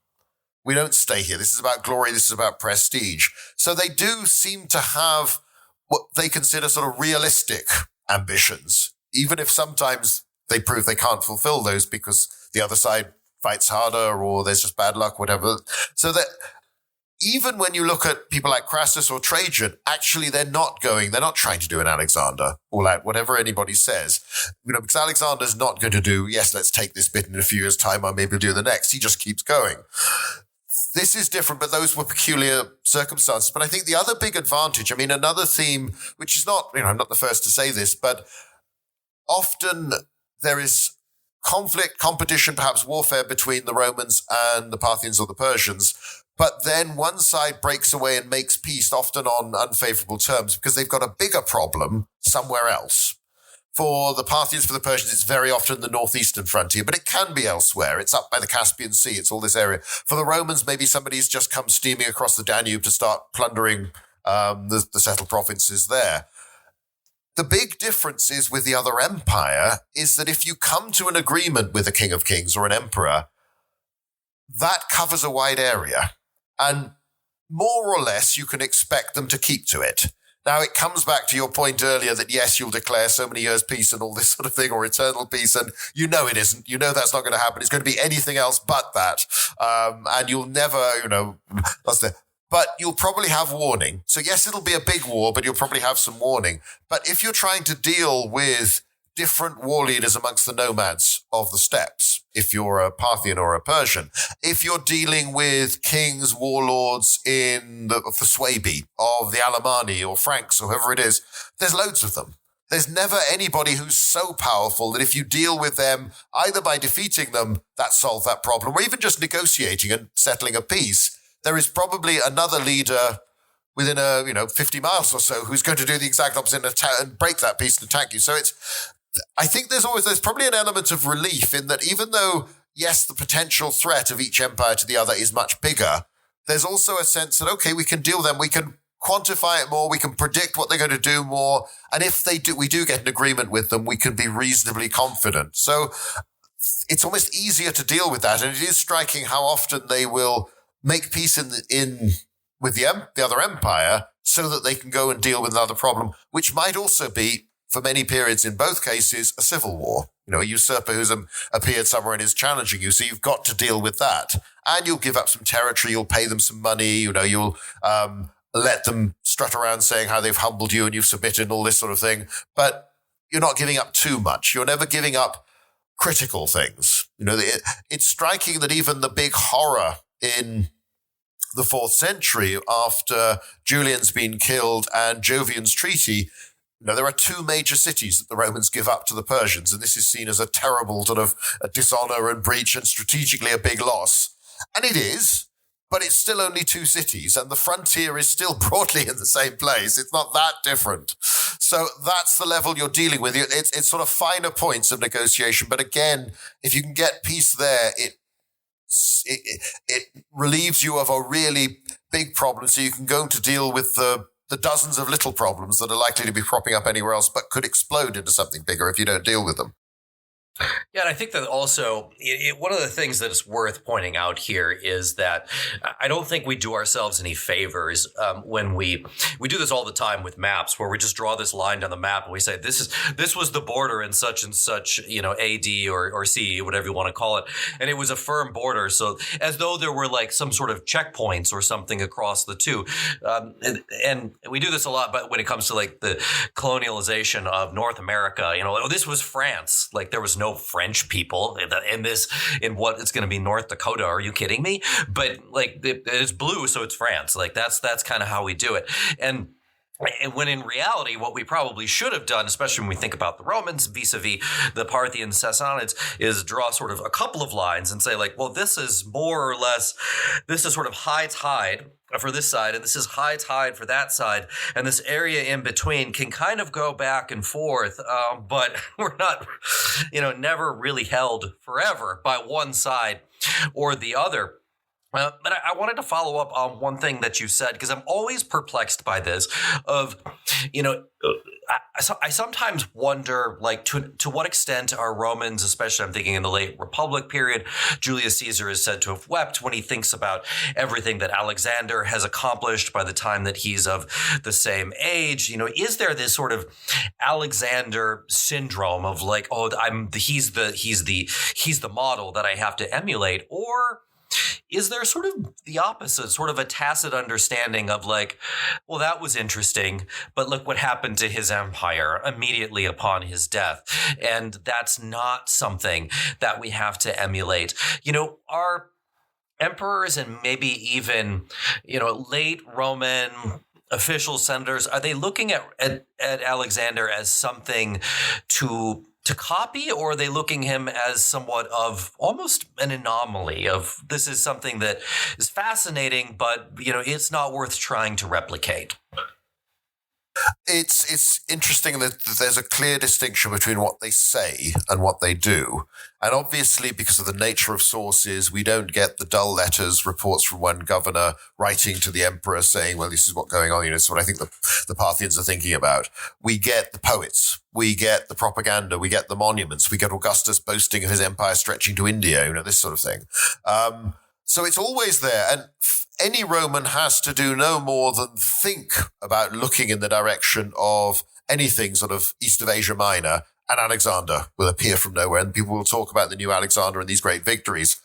We don't stay here. This is about glory. This is about prestige. So they do seem to have what they consider sort of realistic ambitions, even if sometimes they prove they can't fulfill those because the other side fights harder or there's just bad luck, whatever. So that even when you look at people like Crassus or Trajan, actually they're not trying to do an Alexander or like whatever anybody says, because Alexander's not going to do, yes, let's take this bit in a few years' time, or maybe we'll do the next. He just keeps going. This is different, but those were peculiar circumstances. But I think the other big advantage, another theme, which is not, I'm not the first to say this, but often there is conflict, competition, perhaps warfare between the Romans and the Parthians or the Persians. But then one side breaks away and makes peace, often on unfavorable terms, because they've got a bigger problem somewhere else. For the Parthians, for the Persians, it's very often the northeastern frontier, but it can be elsewhere. It's up by the Caspian Sea. It's all this area. For the Romans, maybe somebody's just come steaming across the Danube to start plundering the settled provinces there. The big difference is with the other empire is that if you come to an agreement with a king of kings or an emperor, that covers a wide area. And more or less, you can expect them to keep to it. Now, it comes back to your point earlier that, yes, you'll declare so many years peace and all this sort of thing, or eternal peace, and you know it isn't. You know that's not going to happen. It's going to be anything else but that. And you'll never, but you'll probably have warning. So, yes, it'll be a big war, but you'll probably have some warning. But if you're trying to deal with different war leaders amongst the nomads of the steppes, if you're a Parthian or a Persian, if you're dealing with kings, warlords of the Swabi, of the Alemanni or Franks or whoever it is, there's loads of them. There's never anybody who's so powerful that if you deal with them, either by defeating them, that solves that problem, or even just negotiating and settling a peace, there is probably another leader within 50 miles or so who's going to do the exact opposite and break that peace and attack you. So I think there's probably an element of relief in that, even though, yes, the potential threat of each empire to the other is much bigger, there's also a sense that, okay, we can deal with them, we can quantify it more, we can predict what they're going to do more, and if we do get an agreement with them, we can be reasonably confident. So it's almost easier to deal with that, and it is striking how often they will make peace with the other empire so that they can go and deal with another problem, which might also be, for many periods in both cases, a civil war. A usurper who's appeared somewhere and is challenging you. So you've got to deal with that. And you'll give up some territory. You'll pay them some money. You'll let them strut around saying how they've humbled you and you've submitted and all this sort of thing. But you're not giving up too much. You're never giving up critical things. It's striking that even the big horror in the 4th century, after Julian's been killed and Jovian's treaty, there are 2 major cities that the Romans give up to the Persians, and this is seen as a terrible sort of a dishonor and breach and strategically a big loss. And it is, but it's still only 2 cities, and the frontier is still broadly in the same place. It's not that different. So that's the level you're dealing with. It's sort of finer points of negotiation. But again, if you can get peace there, it relieves you of a really big problem, so you can go to deal with the dozens of little problems that are likely to be cropping up anywhere else, but could explode into something bigger if you don't deal with them. Yeah, and I think that also one of the things that is worth pointing out here is that I don't think we do ourselves any favors when we do this all the time with maps, where we just draw this line down the map and we say this was the border in such and such AD or CE, whatever you want to call it, and it was a firm border, so as though there were like some sort of checkpoints or something across the two, and we do this a lot, but when it comes to like the colonialization of North America, this was France, like there was no French people in what it's going to be North Dakota. Are you kidding me? But like it's blue, so it's France. Like that's kind of how we do it. And when in reality, what we probably should have done, especially when we think about the Romans vis-a-vis the Parthian Sassanids, is draw sort of a couple of lines and say like, well, this is more or less, this is sort of high tide for this side, and this is high tide for that side, and this area in between can kind of go back and forth, but we're not, never really held forever by one side or the other. But I wanted to follow up on one thing that you said, because I'm always perplexed by this of, I sometimes wonder, like, to what extent are Romans, especially I'm thinking in the late Republic period, Julius Caesar is said to have wept when he thinks about everything that Alexander has accomplished by the time that he's of the same age. Is there this sort of Alexander syndrome of like, oh, he's the model that I have to emulate, or is there sort of the opposite, sort of a tacit understanding of like, well, that was interesting, but look what happened to his empire immediately upon his death. And that's not something that we have to emulate. Our emperors and maybe even, late Roman official senators, are they looking at Alexander as something to copy, or are they looking him as somewhat of almost an anomaly of this is something that is fascinating, but it's not worth trying to replicate? It's interesting that there's a clear distinction between what they say and what they do. And obviously, because of the nature of sources, we don't get the dull letters, reports from one governor writing to the emperor saying, well, this is what's going on. This is what I think the Parthians are thinking about. We get the poets. We get the propaganda. We get the monuments. We get Augustus boasting of his empire stretching to India, this sort of thing. So it's always there. And any Roman has to do no more than think about looking in the direction of anything sort of east of Asia Minor, and Alexander will appear from nowhere, and people will talk about the new Alexander and these great victories.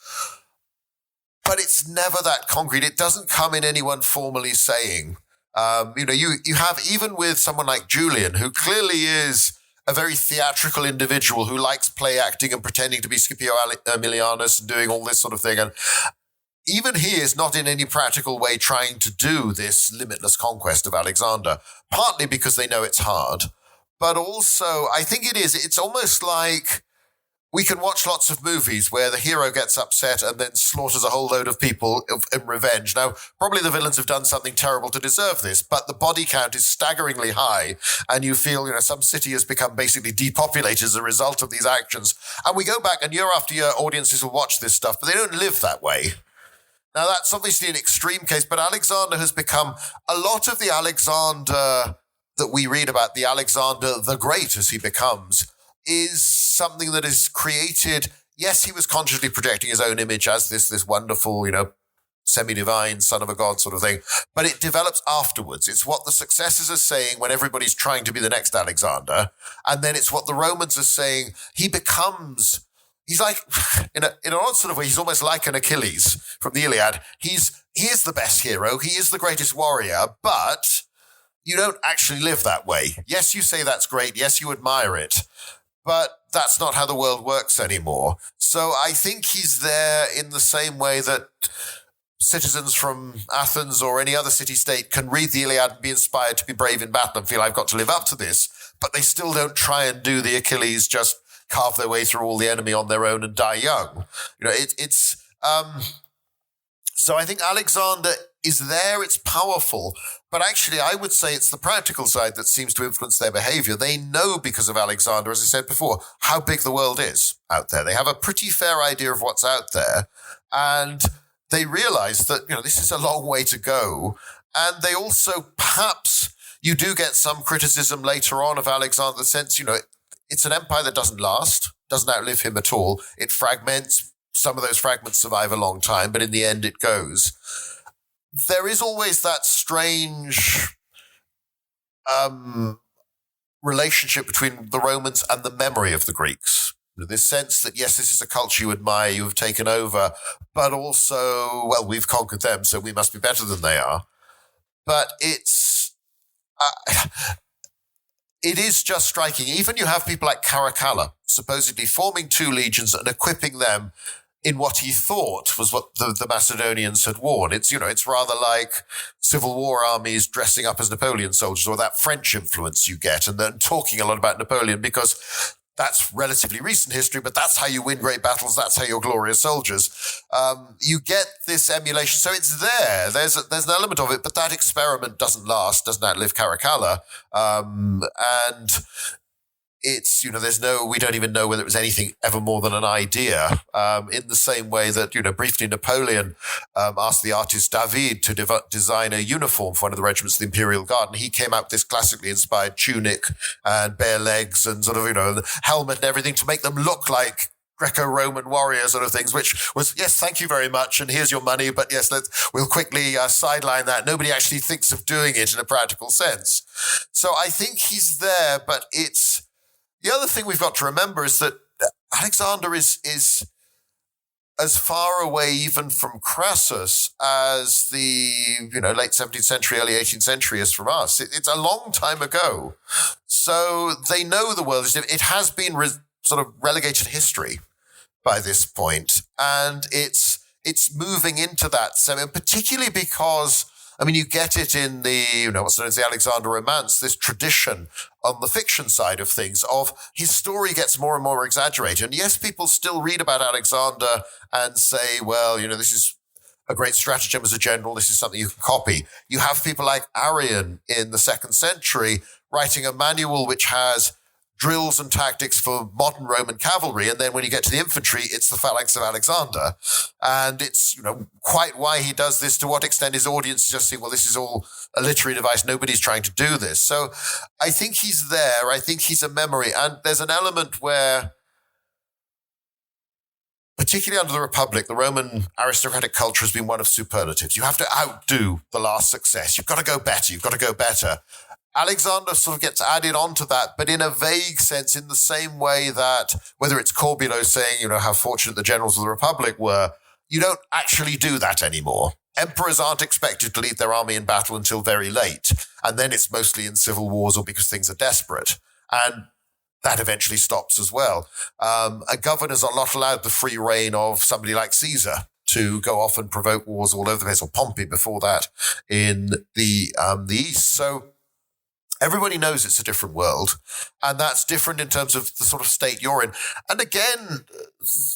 But it's never that concrete. It doesn't come in anyone formally saying. You have, even with someone like Julian, who clearly is a very theatrical individual who likes play acting and pretending to be Scipio Aemilianus and doing all this sort of thing. And even he is not in any practical way trying to do this limitless conquest of Alexander, partly because they know it's hard, but also I think it's almost like we can watch lots of movies where the hero gets upset and then slaughters a whole load of people in revenge. Now, probably the villains have done something terrible to deserve this, but the body count is staggeringly high, and you feel, some city has become basically depopulated as a result of these actions. And we go back, and year after year, audiences will watch this stuff, but they don't live that way. Now, that's obviously an extreme case, but Alexander has become a lot of the Alexander that we read about, the Alexander the Great as he becomes, is something that is created. Yes, he was consciously projecting his own image as this wonderful, semi-divine son of a god sort of thing, but it develops afterwards. It's what the successors are saying when everybody's trying to be the next Alexander, and then it's what the Romans are saying. He's like, in an odd sort of way, he's almost like an Achilles from the Iliad. He is the best hero. He is the greatest warrior, but you don't actually live that way. Yes, you say that's great. Yes, you admire it, but that's not how the world works anymore. So I think he's there in the same way that citizens from Athens or any other city-state can read the Iliad and be inspired to be brave in battle and feel, I've got to live up to this, but they still don't try and do the Achilles, just carve their way through all the enemy on their own and die young. So I think Alexander is there, it's powerful, but actually I would say it's the practical side that seems to influence their behavior. They know, because of Alexander, as I said before, how big the world is out there. They have a pretty fair idea of what's out there, and they realize that, this is a long way to go. And they also, perhaps, you do get some criticism later on of Alexander, the sense, it's an empire that doesn't last, doesn't outlive him at all. It fragments. Some of those fragments survive a long time, but in the end it goes. There is always that strange relationship between the Romans and the memory of the Greeks. This sense that, yes, this is a culture you admire, you have taken over, but also, well, we've conquered them, so we must be better than they are. But it is just striking. Even you have people like Caracalla supposedly forming two legions and equipping them in what he thought was what the Macedonians had worn. It's rather like Civil War armies dressing up as Napoleon soldiers, or that French influence you get, and then talking a lot about Napoleon because that's relatively recent history, but that's how you win great battles. That's how you're glorious soldiers. You get this emulation. So it's there. There's an element of it, but that experiment doesn't last, doesn't outlive Caracalla. And it's, we don't even know whether it was anything ever more than an idea. In the same way that, briefly Napoleon asked the artist David to design a uniform for one of the regiments of the Imperial Guard, and he came out with this classically inspired tunic and bare legs and sort of, the helmet and everything to make them look like Greco-Roman warrior sort of things, which was, yes, thank you very much, and here's your money, but yes, we'll quickly sideline that. Nobody actually thinks of doing it in a practical sense. So I think he's there, but the other thing we've got to remember is that Alexander is as far away even from Crassus as the late 17th century, early 18th century is from us. It's a long time ago. So they know the world is different. It has been sort of relegated history by this point, and it's moving into that semi, particularly because, you get it in the, what's known as the Alexander Romance, this tradition on the fiction side of things of his story gets more and more exaggerated. And yes, people still read about Alexander and say, well, this is a great stratagem as a general. This is something you can copy. You have people like Arrian in the 2nd century writing a manual which has drills and tactics for modern Roman cavalry. And then when you get to the infantry, it's the phalanx of Alexander. And it's, quite why he does this, to what extent his audience is just saying, well, this is all a literary device. Nobody's trying to do this. So I think he's there. I think he's a memory. And there's an element where, particularly under the Republic, the Roman aristocratic culture has been one of superlatives. You have to outdo the last success. You've got to go better. You've got to go better. Alexander sort of gets added onto that, but in a vague sense, in the same way that, whether it's Corbulo saying, how fortunate the generals of the Republic were, you don't actually do that anymore. Emperors aren't expected to lead their army in battle until very late, and then it's mostly in civil wars or because things are desperate. And that eventually stops as well. Governors are not allowed the free reign of somebody like Caesar to go off and provoke wars all over the place, or Pompey before that in the East. So everybody knows it's a different world, and that's different in terms of the sort of state you're in. And again,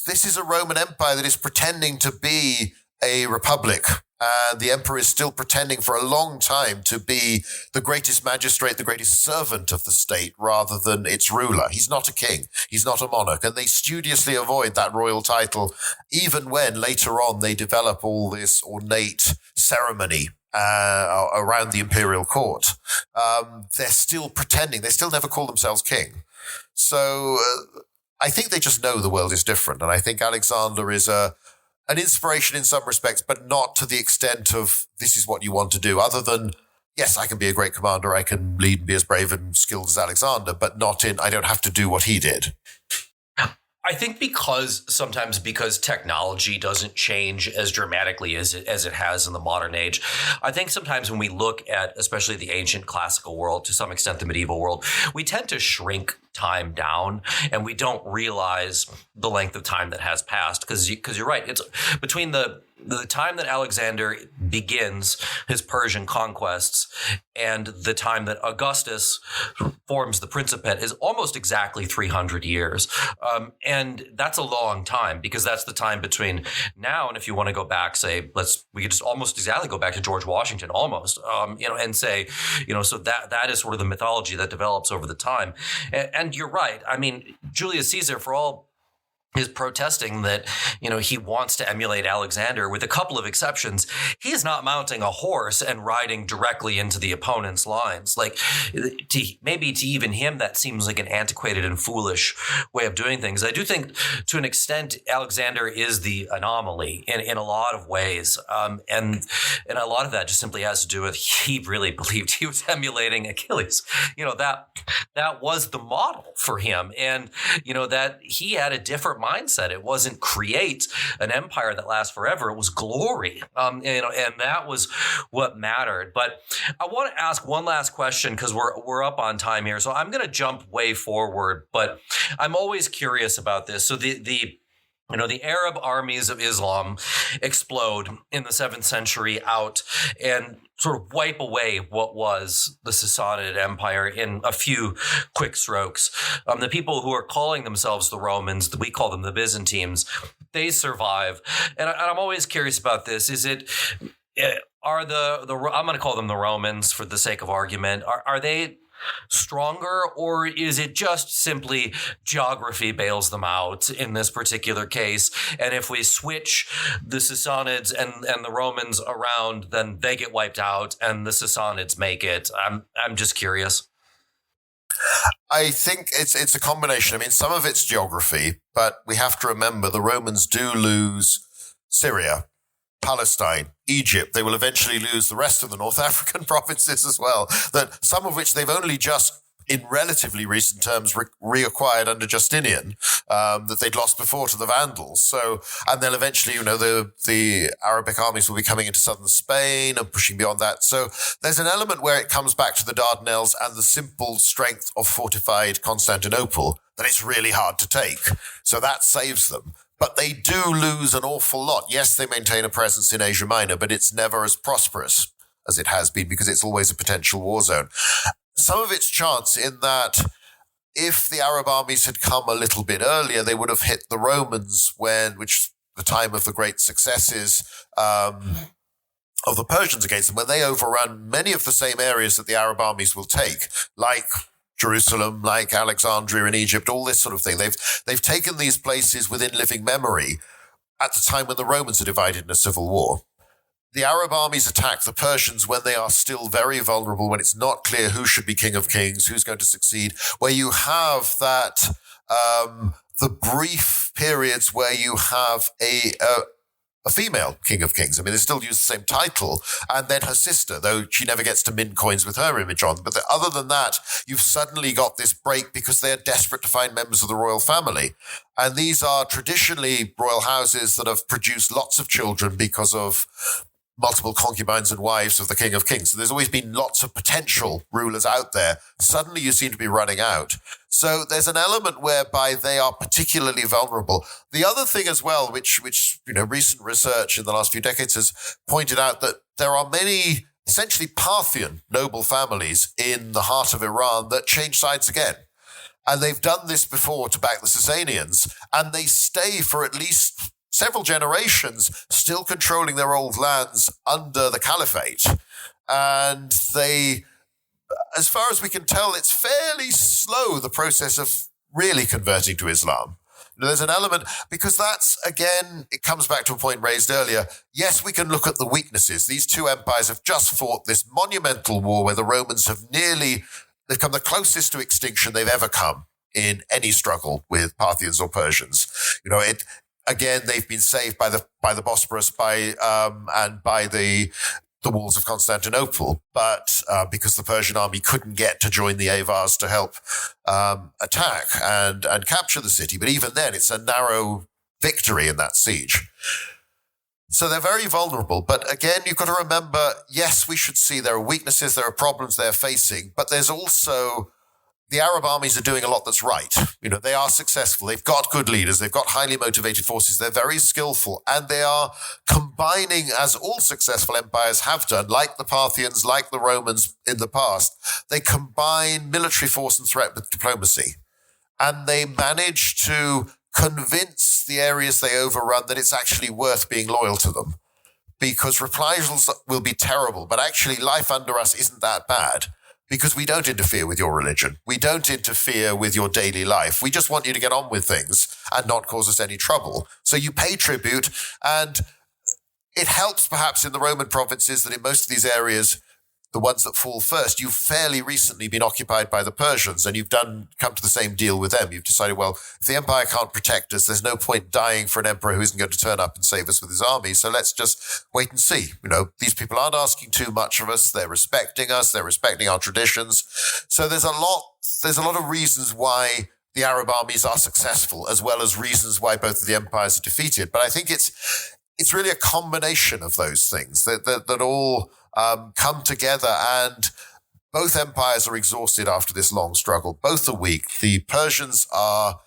this is a Roman Empire that is pretending to be a republic. The emperor is still pretending for a long time to be the greatest magistrate, the greatest servant of the state, rather than its ruler. He's not a king. He's not a monarch. And they studiously avoid that royal title, even when later on they develop all this ornate ceremony around the imperial court. They're still pretending. They still never call themselves king. So I think they just know the world is different. And I think Alexander is an inspiration in some respects, but not to the extent of this is what you want to do, other than, yes, I can be a great commander, I can lead and be as brave and skilled as Alexander, but not in, I don't have to do what he did. I think because technology doesn't change as dramatically as it has in the modern age. I think sometimes when we look at, especially the ancient classical world, to some extent the medieval world, we tend to shrink time down and we don't realize the length of time that has passed. Because you're right, it's between the time that Alexander begins his Persian conquests and the time that Augustus forms the Principate is almost exactly 300 years. And that's a long time, because that's the time between now and, if you want to go back, say, we could just almost exactly go back to George Washington almost, and say, so that is sort of the mythology that develops over the time. And you're right. I mean, Julius Caesar, for all his protesting that, he wants to emulate Alexander, with a couple of exceptions, he is not mounting a horse and riding directly into the opponent's lines. Like, maybe to even him, that seems like an antiquated and foolish way of doing things. I do think, to an extent, Alexander is the anomaly in a lot of ways. And a lot of that just simply has to do with, he really believed he was emulating Achilles. That was the model for him. And, that he had a different mindset. It wasn't create an empire that lasts forever. It was glory. And that was what mattered. But I want to ask one last question, because we're up on time here. So I'm going to jump way forward, but I'm always curious about this. So the Arab armies of Islam explode in the 7th century out and sort of wipe away what was the Sassanid Empire in a few quick strokes. The people who are calling themselves the Romans, we call them the Byzantines, they survive. And I'm always curious about this. I'm going to call them the Romans for the sake of argument. Are they stronger, or is it just simply geography bails them out in this particular case? And if we switch the Sassanids and the Romans around, then they get wiped out and the Sassanids make it. I'm just curious. I think it's a combination. I mean, some of it's geography, but we have to remember the Romans do lose Syria, Palestine, Egypt. They will eventually lose the rest of the North African provinces as well, that some of which they've only just, in relatively recent terms, reacquired under Justinian, that they'd lost before to the Vandals. So, and then eventually, the Arabic armies will be coming into southern Spain and pushing beyond that. So there's an element where it comes back to the Dardanelles and the simple strength of fortified Constantinople that it's really hard to take. So that saves them. But they do lose an awful lot. Yes, they maintain a presence in Asia Minor, but it's never as prosperous as it has been, because it's always a potential war zone. Some of it's chance, in that if the Arab armies had come a little bit earlier, they would have hit the Romans, which the time of the great successes of the Persians against them, when they overrun many of the same areas that the Arab armies will take, like Jerusalem, like Alexandria in Egypt, all this sort of thing. They've taken these places within living memory at the time when the Romans are divided in a civil war. The Arab armies attack the Persians when they are still very vulnerable, when it's not clear who should be king of kings, who's going to succeed, where you have that, the brief periods where you have a female king of kings. I mean, they still use the same title, and then her sister, though she never gets to mint coins with her image on. But other than that, you've suddenly got this break because they are desperate to find members of the royal family. And these are traditionally royal houses that have produced lots of children because of multiple concubines and wives of the king of kings. So there's always been lots of potential rulers out there. Suddenly you seem to be running out. So there's an element whereby they are particularly vulnerable. The other thing as well, which recent research in the last few decades has pointed out, that there are many essentially Parthian noble families in the heart of Iran that change sides again. And they've done this before to back the Sasanians, and they stay for at least several generations still controlling their old lands under the caliphate. And they, as far as we can tell, it's fairly slow, the process of really converting to Islam. There's an element, because that's, again, it comes back to a point raised earlier. Yes, we can look at the weaknesses. These two empires have just fought this monumental war where the Romans have they've come the closest to extinction they've ever come in any struggle with Parthians or Persians. Again, they've been saved by the Bosporus and by the walls of Constantinople, but because the Persian army couldn't get to join the Avars to help attack and capture the city. But even then, it's a narrow victory in that siege. So they're very vulnerable. But again, you've got to remember, yes, we should see there are weaknesses, there are problems they're facing, but there's also the Arab armies are doing a lot that's right. They are successful. They've got good leaders. They've got highly motivated forces. They're very skillful. And they are combining, as all successful empires have done, like the Parthians, like the Romans in the past, they combine military force and threat with diplomacy. And they manage to convince the areas they overrun that it's actually worth being loyal to them. Because reprisals will be terrible, but actually life under us isn't that bad. Because we don't interfere with your religion. We don't interfere with your daily life. We just want you to get on with things and not cause us any trouble. So you pay tribute, and it helps perhaps in the Roman provinces that in most of these areas, the ones that fall first, you've fairly recently been occupied by the Persians, and you've come to the same deal with them. You've decided, well, if the empire can't protect us, there's no point dying for an emperor who isn't going to turn up and save us with his army. So let's just wait and see. These people aren't asking too much of us. They're respecting us. They're respecting our traditions. So there's a lot of reasons why the Arab armies are successful, as well as reasons why both of the empires are defeated. But I think it's really a combination of those things that all come together, and both empires are exhausted after this long struggle. Both are weak. The Persians are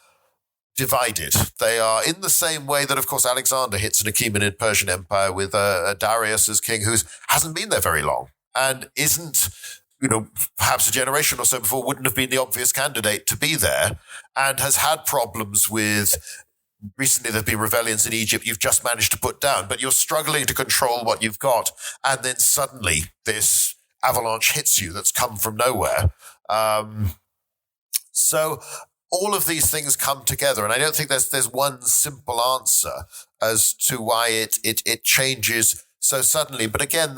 divided. They are in the same way that, of course, Alexander hits an Achaemenid Persian empire with Darius as king, who hasn't been there very long and isn't, perhaps a generation or so before wouldn't have been the obvious candidate to be there, and has had problems with. Recently, there have been rebellions in Egypt you've just managed to put down, but you're struggling to control what you've got. And then suddenly this avalanche hits you that's come from nowhere. So all of these things come together. And I don't think there's one simple answer as to why it changes so suddenly. But again,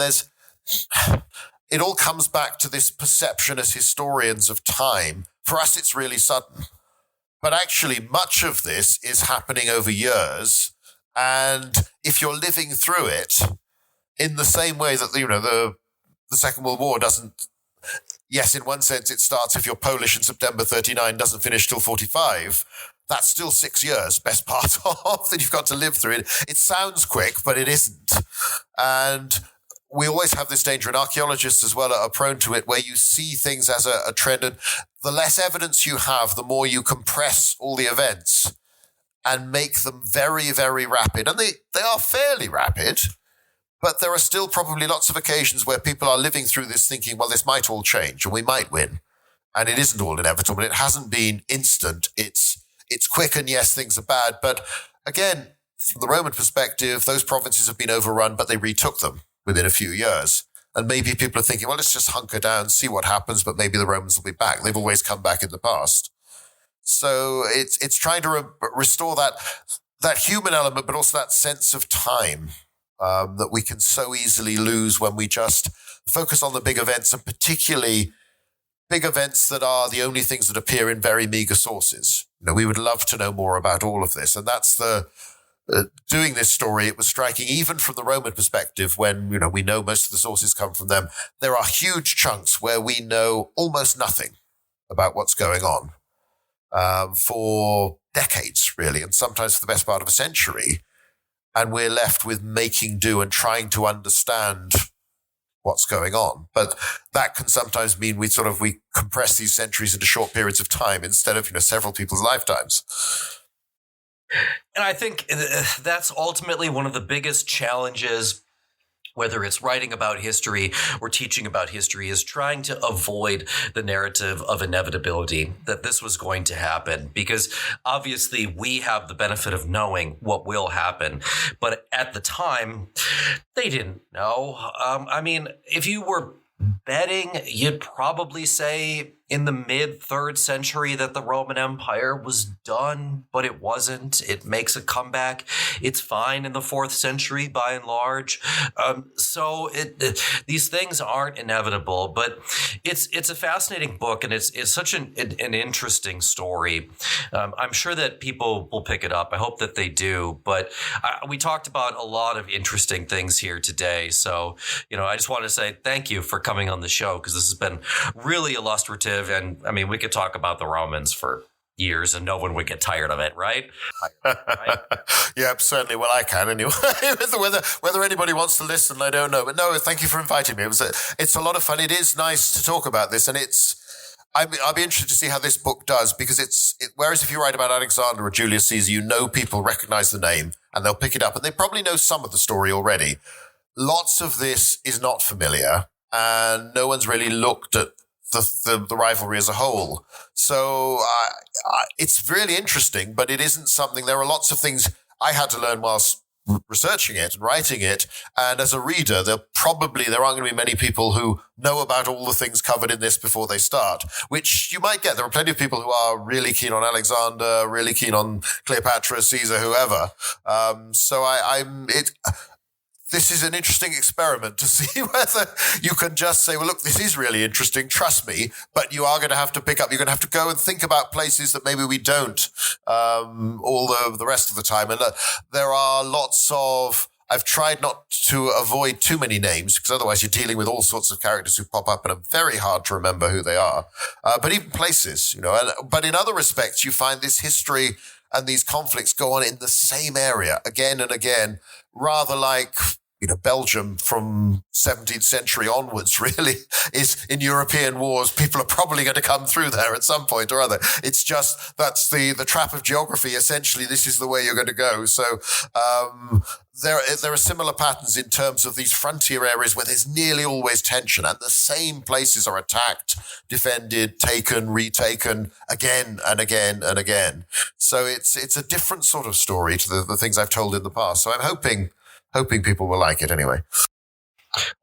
it all comes back to this perception as historians of time. For us, it's really sudden. But actually, much of this is happening over years. And if you're living through it in the same way that, the Second World War doesn't, yes, in one sense, it starts if you're Polish in September 39, doesn't finish till 45. That's still 6 years, best part of, that you've got to live through it. It sounds quick, but it isn't. And we always have this danger, and archaeologists as well are prone to it, where you see things as a trend, and the less evidence you have, the more you compress all the events and make them very, very rapid. And they are fairly rapid, but there are still probably lots of occasions where people are living through this thinking, well, this might all change and we might win. And it isn't all inevitable. It hasn't been instant. It's quick, and yes, things are bad. But again, from the Roman perspective, those provinces have been overrun, but they retook them within a few years. And maybe people are thinking, well, let's just hunker down, see what happens, but maybe the Romans will be back. They've always come back in the past. So it's trying to restore that human element, but also that sense of time that we can so easily lose when we just focus on the big events, and particularly big events that are the only things that appear in very meager sources. We would love to know more about all of this. And that's doing this story, it was striking even from the Roman perspective when, we know most of the sources come from them. There are huge chunks where we know almost nothing about what's going on for decades, really, and sometimes for the best part of a century. And we're left with making do and trying to understand what's going on. But that can sometimes mean we compress these centuries into short periods of time instead of, several people's lifetimes. And I think that's ultimately one of the biggest challenges, whether it's writing about history or teaching about history, is trying to avoid the narrative of inevitability, that this was going to happen. Because obviously we have the benefit of knowing what will happen. But at the time, they didn't know. If you were betting, you'd probably say in the mid-3rd century that the Roman Empire was done, but it wasn't. It makes a comeback. It's fine in the 4th century by and large. So these things aren't inevitable, but it's a fascinating book, and it's such an interesting story. I'm sure that people will pick it up. I hope that they do. But we talked about a lot of interesting things here today. So, I just want to say thank you for coming on the show, because this has been really illustrative. And we could talk about the Romans for years and no one would get tired of it, right? Yeah, certainly. Well, I can anyway. Whether anybody wants to listen, I don't know. But no, thank you for inviting me. It's a lot of fun. It is nice to talk about this, and I'll be interested to see how this book does, because whereas if you write about Alexander or Julius Caesar, people recognize the name and they'll pick it up, and they probably know some of the story already. Lots of this is not familiar, and no one's really looked at the rivalry as a whole. So it's really interesting, but it isn't something. There are lots of things I had to learn whilst researching it and writing it. And as a reader, there aren't going to be many people who know about all the things covered in this before they start, which you might get. There are plenty of people who are really keen on Alexander, really keen on Cleopatra, Caesar, whoever. This is an interesting experiment to see whether you can just say, well, look, this is really interesting, trust me, but you are going to have to pick up, you're going to have to go and think about places that maybe we don't all the rest of the time. And there are lots of, I've tried not to avoid too many names, because otherwise you're dealing with all sorts of characters who pop up and are very hard to remember who they are. But even places, but in other respects, you find this history and these conflicts go on in the same area again and again, rather like Belgium from 17th century onwards really is in European wars. People are probably going to come through there at some point or other. It's just, that's the trap of geography. Essentially, this is the way you're going to go. So, there are similar patterns in terms of these frontier areas where there's nearly always tension, and the same places are attacked, defended, taken, retaken again and again and again. So it's a different sort of story to the things I've told in the past. So I'm hoping people will like it anyway.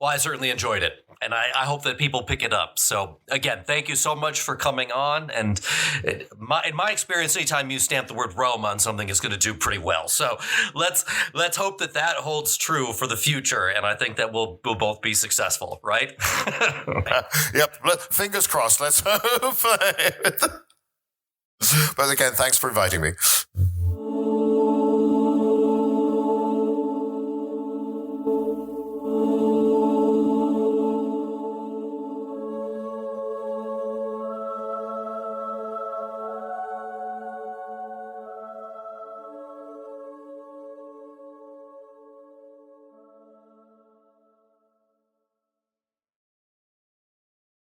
Well, I certainly enjoyed it, and I hope that people pick it up. So again, thank you so much for coming on. And in my experience, anytime you stamp the word Rome on something, it's going to do pretty well. So let's hope that holds true for the future. And I think that we'll both be successful, right? Yep. Fingers crossed. Let's hope. But again, thanks for inviting me.